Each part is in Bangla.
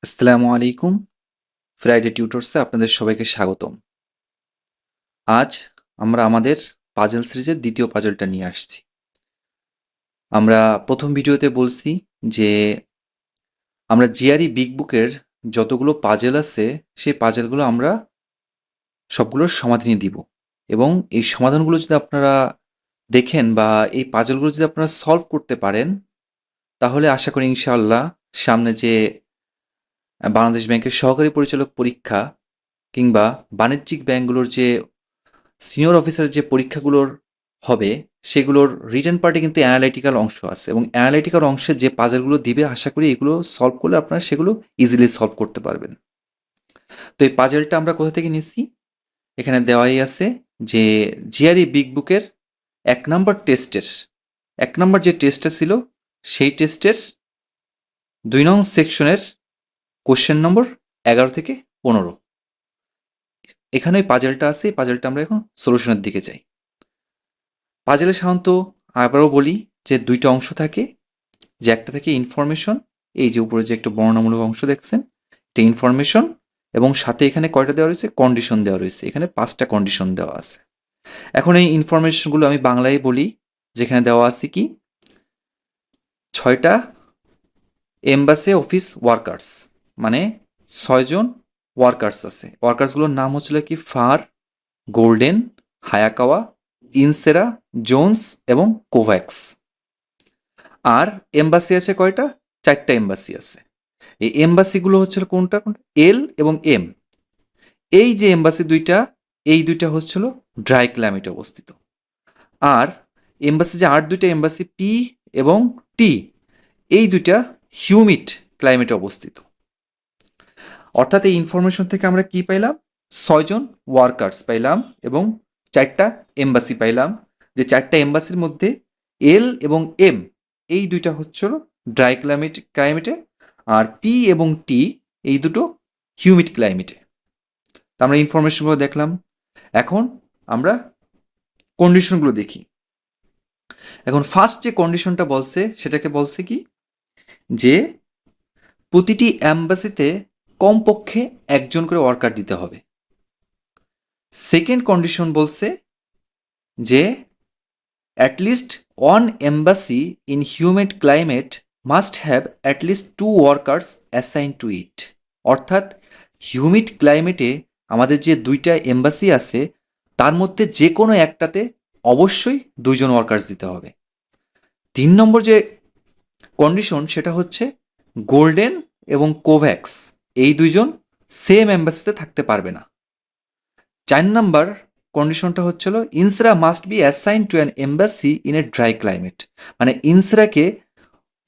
আসসালামু আলাইকুম। ফ্রাইডে টিউটরসে আপনাদের সবাইকে স্বাগতম। আজ আমরা আমাদের পাজল সিরিজের দ্বিতীয় পাজলটা নিয়ে আসছি। আমরা প্রথম ভিডিওতে বলছি যে আমরা জিআরই বিগ বুকের যতগুলো পাজল আছে সেই পাজলগুলো আমরা সবগুলোর সমাধানই দিব এবং এই সমাধানগুলো যদি আপনারা দেখেন বা এই পাজলগুলো যদি আপনারা সলভ করতে পারেন তাহলে আশা করি ইনশাআল্লাহ সামনে যে বাংলাদেশ ব্যাংকের সহকারী পরিচালক পরীক্ষা কিংবা বাণিজ্যিক ব্যাংকগুলোর যে সিনিয়র অফিসারের যে পরীক্ষাগুলোর হবে সেগুলোর রিটেন পার্টে কিন্তু অ্যানালাইটিক্যাল অংশ আছে এবং অ্যানালাইটিক্যাল অংশের যে পাজলগুলো দিবে আশা করি এগুলো সলভ করলে আপনারা সেগুলো ইজিলি সলভ করতে পারবেন। তো এই পাজলটা আমরা কোথা থেকে নিচ্ছি, এখানে দেওয়াই আছে যে জিআরই বিগ বুকের 1 নম্বর টেস্টের 1 নম্বর যে টেস্টটা ছিল সেই টেস্টের 2 নং সেকশনের কোশ্চেন নম্বর 11 থেকে 15। এখানে ওই পাজলটা আছে, এই পাজলটা আমরা এখন সলিউশনের দিকে যাই। পাজলে সাধারণত আবারও বলি যে 2টা অংশ থাকে, যে একটা থাকে ইনফরমেশন, এই যে উপরে যে একটা বর্ণনামূলক অংশ দেখছেন এটা ইনফরমেশন, এবং সাথে এখানে কয়টা দেওয়া রয়েছে, কন্ডিশন দেওয়া রয়েছে, এখানে 5টা কন্ডিশন দেওয়া আছে। এখন এই ইনফরমেশনগুলো আমি বাংলায় বলি, যেখানে দেওয়া আছে কি 6টা এমবাসি অফিস ওয়ার্কার্স, মানে 6জন ওয়ার্কার্স আছে। ওয়ার্কার্সগুলোর নাম হচ্ছিল কি ফার, গোল্ডেন, হায়াকাওয়া, ইনসেরা, জোন্স এবং কোভ্যাক্স। আর এমবাসি আছে কয়টা, 4টা এমবাসি আছে। এই এমবাসিগুলো হচ্ছিল কোনটা কোনটা, এল এবং এম। এই যে এমবাসি দুইটা, এই দুইটা হচ্ছিল ড্রাই ক্লাইমেটে অবস্থিত। আর এমবাসি যে আর দুইটা এমবাসি পি এবং টি, এই দুইটা হিউমিড ক্লাইমেটে অবস্থিত। অর্থাৎ এই ইনফরমেশন থেকে আমরা কি পাইলাম, 6জন ওয়ার্কার্স পাইলাম এবং 4টা এমবাসি পাইলাম। যে 4টা এমবাসির মধ্যে এল এবং এম এই দুইটা হচ্ছিল ড্রাই ক্লাইমেটে, আর পি এবং টি এই দুটো হিউমিড ক্লাইমেটে। তা আমরা ইনফরমেশনগুলো দেখলাম। এখন আমরা কন্ডিশনগুলো দেখি। এখন ফার্স্ট যে কন্ডিশনটা বলছে সেটাকে বলছে কি, যে প্রতিটি এম্বাসিতে কমপক্ষে 1জন করে ওয়ার্কার দিতে হবে। সেকেন্ড কন্ডিশন বলছে যে at least one embassy in humid climate must have at least 2 workers assign to it. অর্থাৎ হিউমিড ক্লাইমেটে আমাদের যে 2টা এম্বাসি আছে তার মধ্যে যে কোনো একটাতে অবশ্যই 2জন ওয়ার্কার্স দিতে হবে। 3 নম্বর যে কন্ডিশন সেটা হচ্ছে গোল্ডেন এবং কোভ্যাক্স এই 2জন সেম এম্বাসিতে থাকতে পারবে না। 4 নম্বর কন্ডিশনটা হচ্ছিল ইনসরা must be assign to an embassy in a dry climate, মানে ইনসরাকে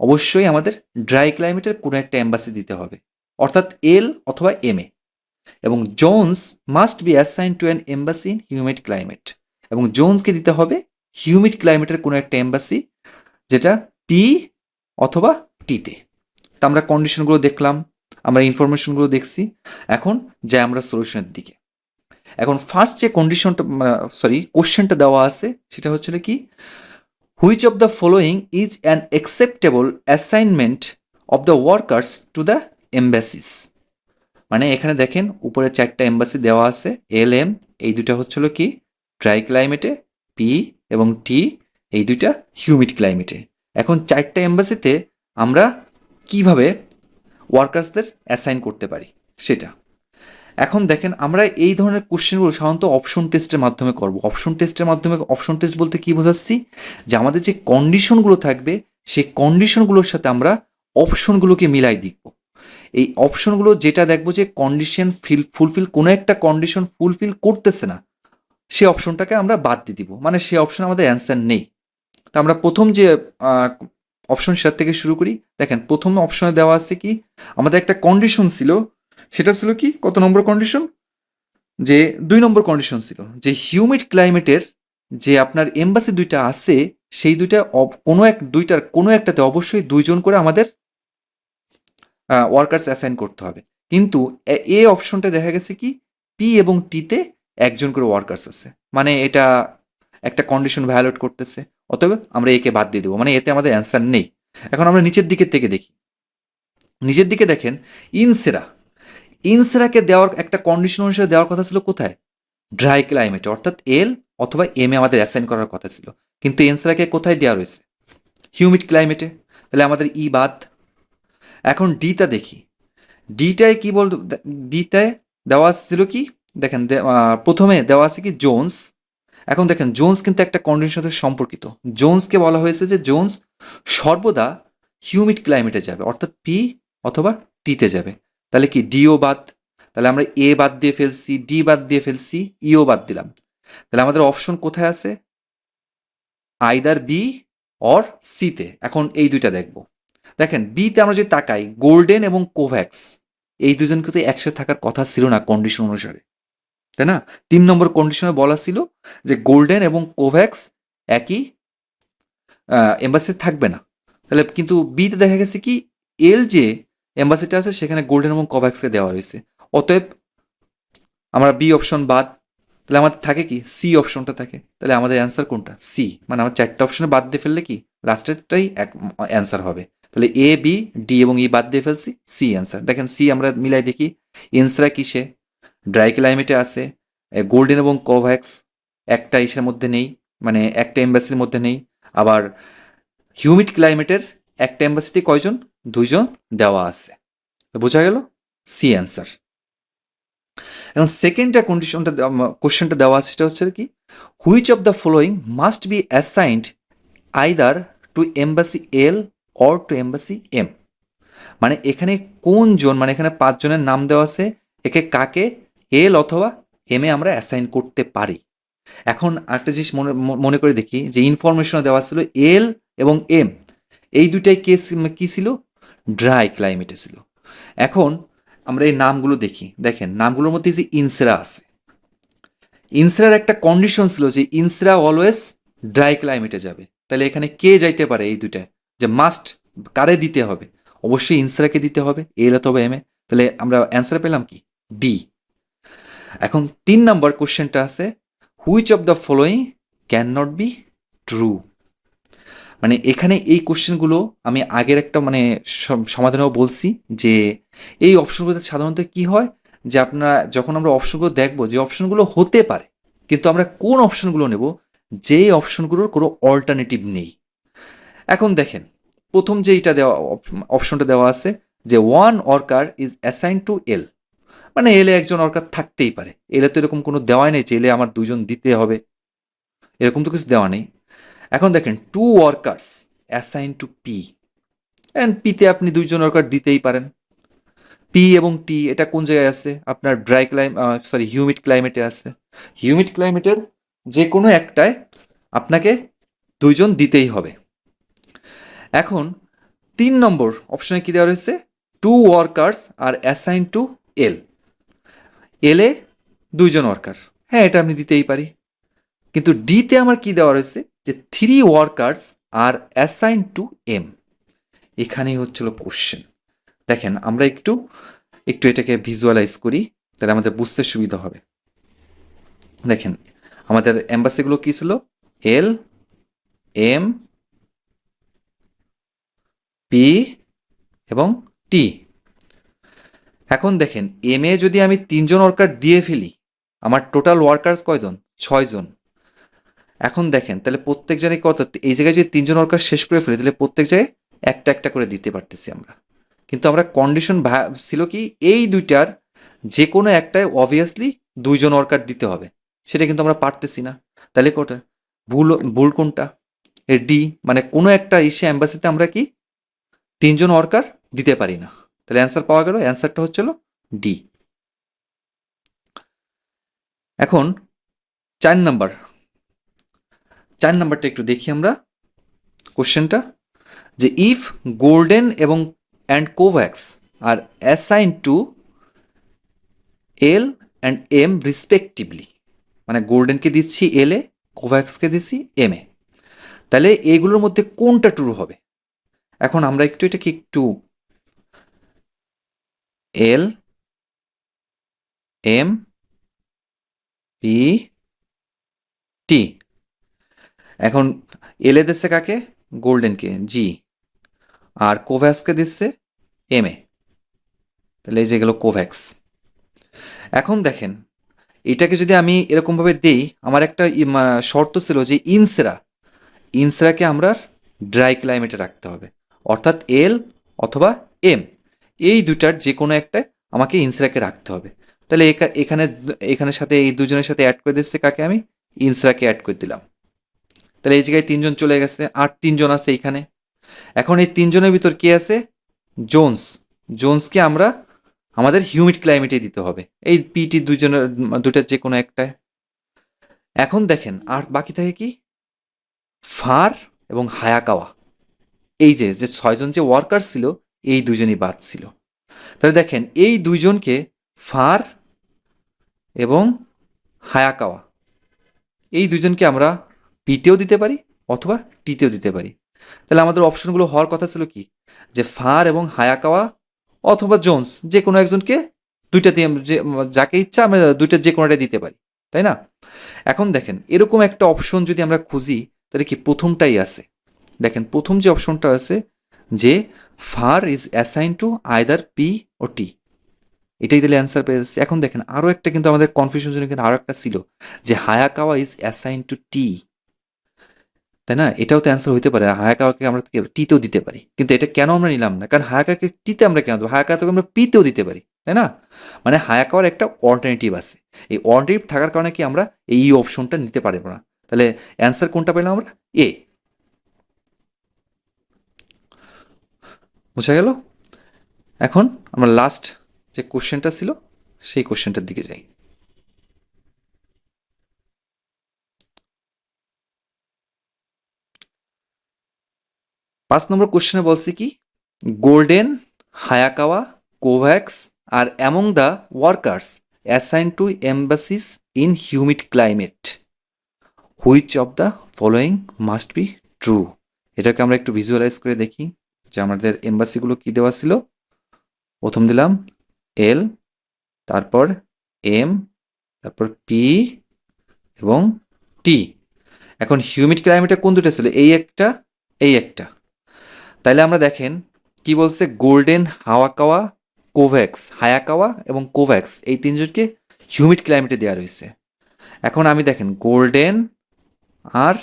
অবশ্যই আমাদের ড্রাই ক্লাইমেটের কোনো একটা এম্বাসি দিতে হবে, অর্থাৎ এল অথবা এম এ। এবং Jones must be assign to an embassy in humid climate, এবং জোন্সকে দিতে হবে হিউমিড ক্লাইমেটের কোনো একটা এম্বাসি, যেটা পি অথবা টিতে। তা আমরা কন্ডিশনগুলো দেখলাম, আমরা ইনফরমেশনগুলো দেখছি। এখন যাই আমরা সলিউশনের দিকে। এখন ফার্স্ট যে কন্ডিশনটা কোশ্চেনটা দেওয়া আছে সেটা হচ্ছিল কি, which of the following is an acceptable assignment of the workers to the এম্বাসিস। মানে এখানে দেখেন উপরে 4টা এম্বাসি দেওয়া আছে, এল এম এই দুটা হচ্ছিল কি ড্রাই ক্লাইমেটে, পি এবং টি এই দুইটা হিউমিড ক্লাইমেটে। এখন 4টা এম্বাসিতে আমরা কিভাবে ওয়ার্কার্সদের অ্যাসাইন করতে পারি সেটা। এখন দেখেন আমরা এই ধরনের কোশ্চেনগুলো সাধারণত অপশন টেস্টের মাধ্যমে করব। অপশন টেস্টের মাধ্যমে, অপশন টেস্ট বলতে কি বোঝাচ্ছি, যে আমাদের যে কন্ডিশনগুলো থাকবে সেই কন্ডিশনগুলোর সাথে আমরা অপশনগুলোকে মিলাই দিব। এই অপশনগুলো যেটা দেখবো যে কন্ডিশন ফুলফিল, কোনো একটা কন্ডিশন ফুলফিল করতেছে না, সেই অপশনটাকে আমরা বাদ দিয়ে দিব, মানে সেই অপশন আমাদের অ্যান্সার নেই। তা আমরা প্রথম যে অপশন সেটার থেকে শুরু করি। দেখেন প্রথম অপশনে দেওয়া আছে কি, আমাদের একটা কন্ডিশন ছিল, সেটা ছিল কি, কত নম্বর কন্ডিশন, যে 2 নম্বর কন্ডিশন ছিল যে হিউমিড ক্লাইমেটের যে আপনার এম্বাসি দুইটা আছে সেই দুইটা দুইটার কোনো একটাতে অবশ্যই 2জন করে আমাদের ওয়ার্কার্স অ্যাসাইন করতে হবে। কিন্তু এ অপশনটা দেখা গেছে কি পি এবং টিতে 1জন করে ওয়ার্কার্স আছে, মানে এটা একটা কন্ডিশন ভায়োলেট করতেছে, অতএব আমরা একে বাদ দিয়ে দেবো, মানে এতে আমাদের অ্যান্সার নেই। এখন আমরা নিচের দিকের থেকে দেখি। নিচের দিকে দেখেন ইনসেরা, ইনসেরাকে দেওয়ার একটা কন্ডিশন অনুসারে দেওয়ার কথা ছিল কোথায়, ড্রাই ক্লাইমেটে, অর্থাৎ এল অথবা এম এ আমাদের অ্যাসাইন করার কথা ছিল, কিন্তু ইনসেরাকে কোথায় দেওয়া রয়েছে, হিউমিড ক্লাইমেটে, তাহলে আমাদের ই বাদ। এখন ডিটা দেখি, ডিটায় কি বল, ডিটায় দেওয়া ছিল কি, দেখেন প্রথমে দেওয়া আছে কি জোন্স। এখন দেখেন জোন্স কিন্তু একটা কন্ডিশনের সাথে সম্পর্কিত, জোন্সকে বলা হয়েছে যে জোন্স সর্বদা হিউমিড ক্লাইমেটে যাবে, অর্থাৎ পি অথবা টিতে যাবে, তাহলে কি ডিও বাদ, তাহলে আমরা এ বাদ দিয়ে ফেলছি, ডি বাদ দিয়ে ফেলছি, ইও বাদ দিলাম, তাহলে আমাদের অপশন কোথায় আছে, আইদার বি অর সিতে। এখন এই দুইটা দেখব, দেখেন বিতে আমরা যদি তাকাই, গোল্ডেন এবং কোভ্যাক্স এই দুজন কিন্তু একসাথে থাকার কথা ছিল না কন্ডিশন অনুসারে, তাই না? 3 নম্বর কন্ডিশনে বলা ছিল যে গোল্ডেন এবং কোভ্যাক্স একই এম্বাসিতে থাকবে না, তাহলে কিন্তু বিতে দেখা গেছে কি এল যে এম্বাসিটা আছে সেখানে গোল্ডেন এবং কোভ্যাক্সকে দেওয়া রয়েছে, অতএব আমরা বি অপশন বাদ, তাহলে আমাদের থাকে কি সি অপশনটা থাকে, তাহলে আমাদের অ্যান্সার কোনটা, সি, মানে আমরা 4টে অপশনে বাদ দিয়ে ফেললে কি লাস্টেরটাই এক অ্যান্সার হবে, তাহলে এ বি ডি এবং ই বাদ দিয়ে ফেলছি, সি অ্যান্সার। দেখেন সি আমরা মিলাই দেখি, ইনসরা কিসে, ড্রাই ক্লাইমেটে আছে, গোল্ডেন এবং কোভ্যাক্স একটা ইসের মধ্যে নেই, মানে একটা এম্বাসির মধ্যে নেই, আবার হিউমিড ক্লাইমেটের একটা এম্বাসিতে কয়জন, 2জন দেওয়া আছে, বোঝা গেল, সি অ্যান্সার। এবং সেকেন্ডটা কন্ডিশনটা কোশ্চেনটা দেওয়া আছে সেটা হচ্ছে কি, which of the following must be assigned either to embassy L or to embassy M, মানে এখানে কোন জন, মানে এখানে 5জনের নাম দেওয়া আছে, একে কাকে এল অথবা এম এ আমরা অ্যাসাইন করতে পারি। এখন একটা জিনিস মনে করে দেখি যে ইনফরমেশন দেওয়া ছিল এল এবং এম এই দুটাই কি ছিল, ড্রাই ক্লাইমেটে ছিল। এখন আমরা এই নামগুলো দেখি, দেখেন নামগুলোর মধ্যে যে ইনসেরা আছে, ইনসেরার একটা কন্ডিশন ছিল যে ইনসেরা অলওয়েজ ড্রাই ক্লাইমেটে যাবে, তাহলে এখানে কে যাইতে পারে এই দুটা, যে মাস্ট কারে দিতে হবে, অবশ্যই ইনসেরাকে দিতে হবে, এল অথবা এম এ, তাহলে আমরা অ্যান্সার পেলাম কি ডি। এখন 3 নম্বর কোশ্চেনটা আছে, which of the following can not be true, মানে এখানে এই কোশ্চেনগুলো আমি আগের একটা মানে সমাধানেও বলছি যে এই অপশনগুলোতে সাধারণত কি হয়, যে আপনারা যখন আমরা অপশনগুলো দেখবো যে অপশনগুলো হতে পারে, কিন্তু আমরা কোন অপশনগুলো নেব, যে অপশনগুলোর কোনো অল্টারনেটিভ নেই। এখন দেখেন প্রথম যে এইটা দেওয়া অপশনটা দেওয়া আছে যে one worker is assign to L, মানে এলে একজন ওয়ার্কার থাকতেই পারে, এলে তো এরকম কোনো দেওয়াই নেই যে এলে আমার 2জন দিতে হবে, এরকম তো কিছু দেওয়া নেই। এখন দেখেন two workers assign to P, and পিতে আপনি 2জন ওয়ার্কার দিতেই পারেন, পি এবং টি এটা কোন জায়গায় আছে, আপনার হিউমিড ক্লাইমেটে আছে, হিউমিড ক্লাইমেটের যে কোনো একটায় আপনাকে 2জন দিতেই হবে। এখন 3 নম্বর অপশনে কি দেওয়া রয়েছে, two workers R assign to L, এলে 2জন ওয়ার্কার, হ্যাঁ এটা আমি দিতেই পারি, কিন্তু ডিতে আমার কি দেওয়া রয়েছে যে 3 workers R assign to M, এখানেই হচ্ছিল কোশ্চেন। দেখেন আমরা একটু একটু এটাকে ভিজুয়ালাইজ করি, তাহলে আমাদের বুঝতে সুবিধা হবে। দেখেন আমাদের এম্বাসিগুলো কি ছিল, এল এম পি এবং টি। এখন দেখেন এম এ যদি আমি 3জন ওয়ার্কার দিয়ে ফেলি, আমার টোটাল ওয়ার্কার্স কয়জন, 6জন। এখন দেখেন তাহলে প্রত্যেক জায়গায় কত, এই জায়গায় যদি 3জন ওয়ার্কার শেষ করে ফেলি তাহলে প্রত্যেক জায়গায় একটা একটা করে দিতে পারতেছি আমরা, কিন্তু আমরা কন্ডিশন ছিল কি এই দুইটার যে কোনো একটাই অবভিয়াসলি 2জন ওয়ার্কার দিতে হবে, সেটা কিন্তু আমরা পারতেছি না, তাহলে কোটা ভুল, ভুল কোনটা, এ ডি, মানে কোনো একটা এসে অ্যাম্বাসিতে আমরা কি 3জন ওয়ার্কার দিতে পারি না, তাহলে অ্যান্সার পাওয়া গেল, অ্যান্সারটা হচ্ছিল ডি। এখন 4 নম্বর, 4 নম্বরটা একটু দেখি আমরা কোশ্চেনটা, যে ইফ গোল্ডেন এবং and Covax are assign to L and M respectively, মানে গোল্ডেনকে দিচ্ছি এল এ, কোভ্যাক্সকে দিচ্ছি এম এ, তাহলে এইগুলোর মধ্যে কোনটা ট্রু হবে। এখন আমরা একটু এটাকে একটু এল এম পি টি, এখন এল এ দিচ্ছে কাকে, গোল্ডেনকে জি, আর কোভ্যাক্সকে দিচ্ছে এম এ, তাহলে এই যে গেল কোভ্যাক্স। এখন দেখেন এটাকে যদি আমি এরকমভাবে দেই, আমার একটা শর্ত ছিল যে ইনসেরাকে আমরা ড্রাই ক্লাইমেটে রাখতে হবে, অর্থাৎ এল অথবা এম, এই দুটার যে কোনো একটা আমাকে ইনসেরাকে রাখতে হবে। তাহলে এখানে এখানের সাথে এই দুজনের সাথে অ্যাড করে দিচ্ছে কাকে, আমি ইনসেরাকে অ্যাড করে দিলাম। তাহলে এই জায়গায় 3জন চলে গেছে, আর 3জন আছে এইখানে। এখন এই 3জনের ভিতর কে আছে, জোন্সকে আমরা আমাদের হিউমিড ক্লাইমেটে দিতে হবে, এই পিটি দুটার যে কোনো একটায়। এখন দেখেন আর বাকি থাকে কি, ফার এবং হায়াকাওয়া। এই যে যে 6জন যে ওয়ার্কার ছিল, এই দুজনই বাদ ছিল। তাহলে দেখেন এই দুইজনকে, ফার এবং হায়াকাওয়া, এই দুজনকে আমরা পিতেও দিতে পারি অথবা টিতেও দিতে পারি। তাহলে আমাদের অপশনগুলো হওয়ার কথা ছিল কি, যে ফার এবং হায়াকাওয়া অথবা জোন্স, যে কোনো একজনকে দুইটা দিয়ে যাকে ইচ্ছা আমরা দুইটা যে কোনোটা দিতে পারি, তাই না? এখন দেখেন এরকম একটা অপশন যদি আমরা খুঁজি, তাহলে কি প্রথমটাই আছে। দেখেন প্রথম যে অপশনটা আছে, যে far is assign to either P ও টি, এটাই তাহলে অ্যান্সার পেয়ে যাচ্ছে। এখন দেখেন আরও একটা কিন্তু আমাদের কনফিউশন জন্য কিন্তু আরও একটা ছিল, যে হায়াকাওয়া ইজ অ্যাসাইন টু টি, তাই না? এটাও তো অ্যান্সার হইতে পারে, হায়াকাওয়াকে আমরা টিতেও দিতে পারি, কিন্তু এটা কেন আমরা নিলাম না? কারণ হায়াকাকে টিতে আমরা কেন দেবো, হায়াকাওয়াকে আমরা পিতেও দিতে পারি, তাই না? মানে হায়াকাওয়ার একটা অল্টারনেটিভ আছে, এই অল্টারনেটিভ থাকার কারণে কি আমরা এই অপশনটা নিতে পারবো না। তাহলে অ্যান্সার কোনটা পেলাম আমরা, এ। বুঝা গেল? এখন আমরা লাস্ট যে কোশ্চেনটা ছিল সেই কোশ্চেনটার দিকে যাই। 5 নম্বর কোশ্চেনে বলছে কি, Golden, Hayakawa, Kovacs are among the workers assign to embassies in humid climate, which of the following must be true. এটাকে আমরা একটু ভিজুয়ালাইজ করে দেখি যে আমাদের এম্বাসিগুলো কি দেওয়া ছিল। প্রথম দিলাম এল, তারপর এম, তারপর পি এবং টি। এখন হিউমিড ক্লাইমেটে কোন দুটো ছিল, এই একটা, এই একটা। তাইলে আমরা দেখেন কি বলছে, গোল্ডেন, হায়াকাওয়া এবং কোভ্যাক্স, এই 3জনকে হিউমিড ক্লাইমেটে দেওয়া রয়েছে। এখন আমি দেখেন গোল্ডেন আর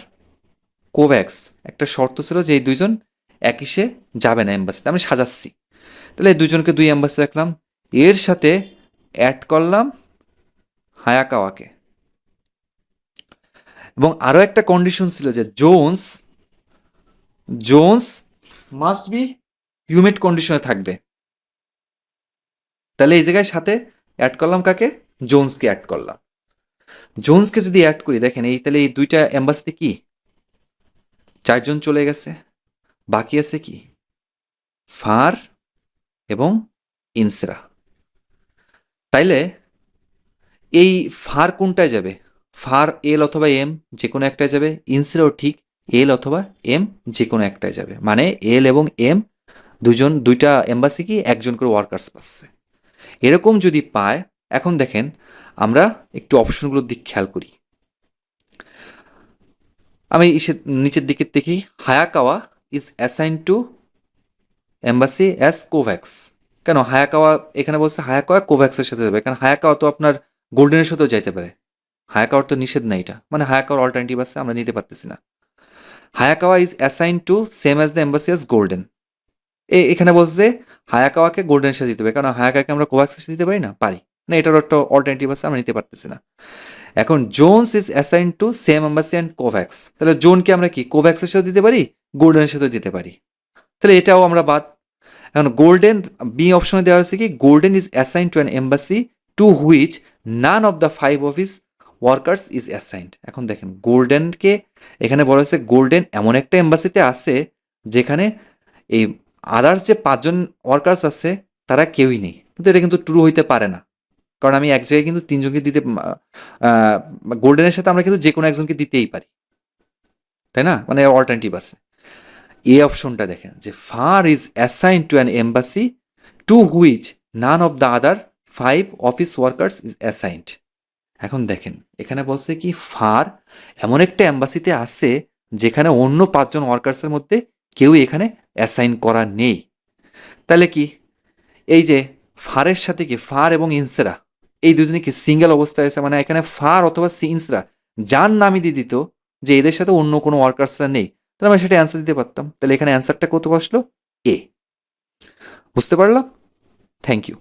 কোভ্যাক্স, একটা শর্ত ছিল যে এই দুইজন একইসে যাবে না এম্বাসিতে, আমি সাজাচ্ছি। তাহলে এই দুজনকে 2 এম্বাসি রাখলাম, এর সাথে অ্যাড করলাম হায়াকাওয়াকে। এবং আরও একটা কন্ডিশন ছিল যে জোন্স মাস্ট বি হিউমিড কন্ডিশনে থাকবে। তাহলে এই জায়গায় সাথে অ্যাড করলাম কাকে, জোন্সকে অ্যাড করলাম। জোন্সকে যদি অ্যাড করি, দেখেন এই তাহলে এই দুইটা এম্বাসিতে কি 4জন চলে গেছে, বাকি আছে কি ফার এবং ইনসেরা। তাইলে এই ফার কোনটায় যাবে, ফার এল অথবা এম যে কোনো একটায় যাবে, ইনসেরাও ঠিক এল অথবা এম যে কোনো একটায় যাবে, মানে এল এবং এম দুইটা এম্বাসি কি একজন করে ওয়ার্কার্স পাচ্ছে। এরকম যদি পায়, এখন দেখেন আমরা একটু অপশনগুলোর দিক খেয়াল করি। আমি নিচের দিকে দেখি, Hayakawa is assign to embassy as Kovacs. কেন হায়াকাওয়া, এখানে বলছে হায়াকাওয়া কোভ্যাক্সের সাথে যাবে, কারণ হায়াকাওয়া তো আপনার গোল্ডেনের সাথেও যাইতে পারে, হায়াকাওয়ার তো নিষেধ না, এটা মানে হায়াকাওয়ার অল্টারনেটিভ আছে, আমরা নিতে পারতেছি না। Hayakawa is assign to same as the embassy as golden, এখানে বলছে হায়াকাওয়াকে গোল্ডেনের সাথে দিতে হবে, কারণ হায়াকাকে আমরা কোভ্যাক্সের সাথে দিতে পারি না, পারি না, এটারও একটা অল্টারনেটিভ আছে, আমরা নিতে পারতেছি না। এখন Jones is assign to same embassy and Covax, তাহলে জোনকে আমরা কি কোভ্যাক্সের সাথে দিতে পারি, গোল্ডেনের সাথে দিতে পারি, তাহলে এটাও আমরা বাদ। এখন গোল্ডেন, বি অপশনে দেওয়া হচ্ছে কি, Golden is assign to an embassy to which none of the 5 of his workers is assigned. এখন দেখেন গোল্ডেনকে এখানে বলা হয়েছে, গোল্ডেন এমন একটা এম্বাসিতে আছে যেখানে এই আদার্স যে 5জন ওয়ার্কার্স আছে তারা কেউই নেই, কিন্তু এটা কিন্তু ট্রু হইতে পারে না, কারণ আমি এক জায়গায় কিন্তু 3জনকে দিতে, গোল্ডেনের সাথে আমরা কিন্তু যে কোনো একজনকে দিতেই পারি, তাই না? মানে অল্টারনেটিভ আছে। এই অপশনটা দেখেন যে far is assign to an embassy to which none of the other 5 office workers is assigned. এখন দেখেন এখানে বলছে কি, ফার এমন একটা এম্বাসিতে আছে যেখানে অন্য 5জন ওয়ার্কার্সের মধ্যে কেউ এখানে অ্যাসাইন করা নেই। তাহলে কি, এই যে ফারের সাথে কি ফার এবং ইনসেরা এই দুজনে কি সিঙ্গেল অবস্থায় আছে, মানে এখানে ফার অথবা ইনসরা যার নামই দিয়ে দিত যে এদের সাথে অন্য কোনো ওয়ার্কার্সরা নেই, তাহলে আমরা সেটা অ্যান্সার দিতে পারতাম। তাহলে এখানে অ্যান্সারটা কত আসলো? এ। বুঝতে পারলাম? Thank you.